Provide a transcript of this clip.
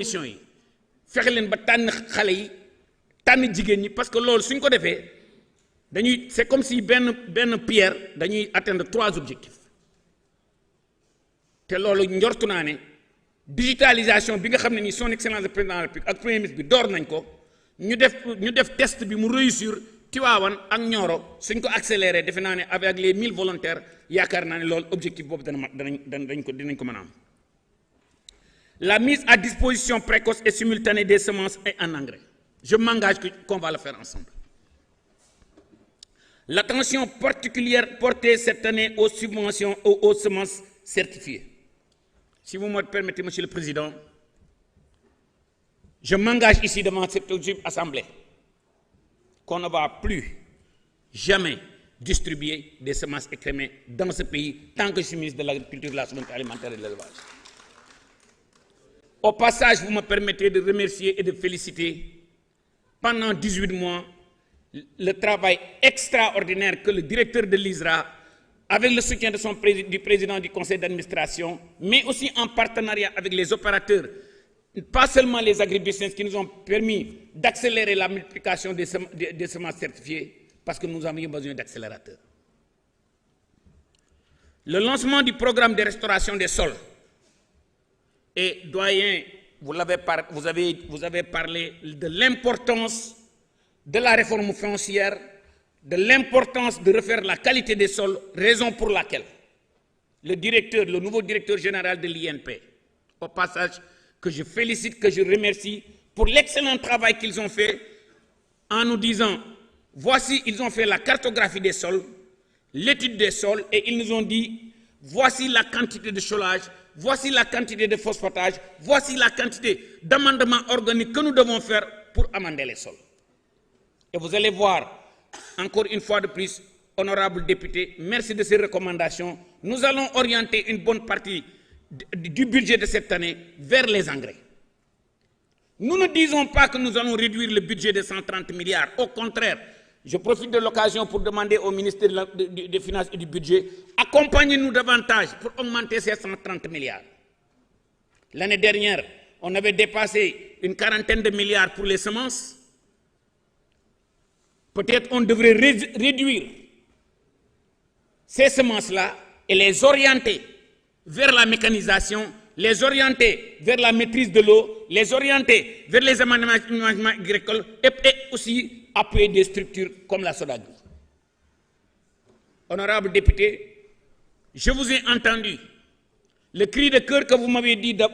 yi fexe leen ba tànn xale yi tànn jigéen ñi parce que loolu suñ ko defee dañuy c'est comme si benn pierre dañuy atteindre 3 objectifs te loolu njortu naa ne digitalisation bi nga xam ne nii son excellence le président de la République ak premier ministre bi door nañ ko ñu def test bi mu réussir Tivaouane ak Nioro suñ ko accéléré defe naa ne avec les 1000 volontaires yaakaar naa ne loolu objectif boobu dinañ ko mën a am. La mise à disposition précoce et simultanée des semences et en engrais. Je m'engage qu'on va le faire ensemble. L'attention particulière portée cette année aux subventions aux semences certifiées. Si vous me permettez, Monsieur le Président, je m'engage ici devant cette assemblée qu'on ne va plus jamais distribuer des semences écrémées dans ce pays tant que je suis ministre de l'Agriculture, de la souveraineté alimentaire et de l'élevage. Au passage, vous me permettez de remercier et de féliciter pendant 18 mois le travail extraordinaire que le directeur de l'ISRA, avec le soutien du président du conseil d'administration, mais aussi en partenariat avec les opérateurs, pas seulement les agribusiness qui nous ont permis d'accélérer la multiplication des semences certifiées, parce que nous avions besoin d'accélérateurs. Le lancement du programme de restauration des sols. Et doyen, vous avez parlé de l'importance de la réforme foncière, de l'importance de refaire la qualité des sols, raison pour laquelle le nouveau directeur général de l'INP, au passage que je félicite, que je remercie pour l'excellent travail qu'ils ont fait en nous disant, voici, ils ont fait la cartographie des sols, l'étude des sols, et ils nous ont dit, voici la quantité de cholage, voici la quantité de phosphatage, voici la quantité d'amendements organiques que nous devons faire pour amender les sols. Et vous allez voir, encore une fois de plus, honorables députés, merci de ces recommandations. Nous allons orienter une bonne partie du budget de cette année vers les engrais. Nous ne disons pas que nous allons réduire le budget de 130 milliards. Au contraire, je profite de l'occasion pour demander au ministère des Finances et du Budget, accompagnez-nous davantage pour augmenter ces 130 milliards. L'année dernière, on avait dépassé une quarantaine de milliards pour les semences. Peut-être on devrait réduire ces semences-là et les orienter vers la mécanisation, les orienter vers la maîtrise de l'eau, les orienter vers les aménagements agricoles et aussi appuyer des structures comme la SODAG. Honorables députés, je vous ai entendu. Le cri de cœur que vous m'avez dit de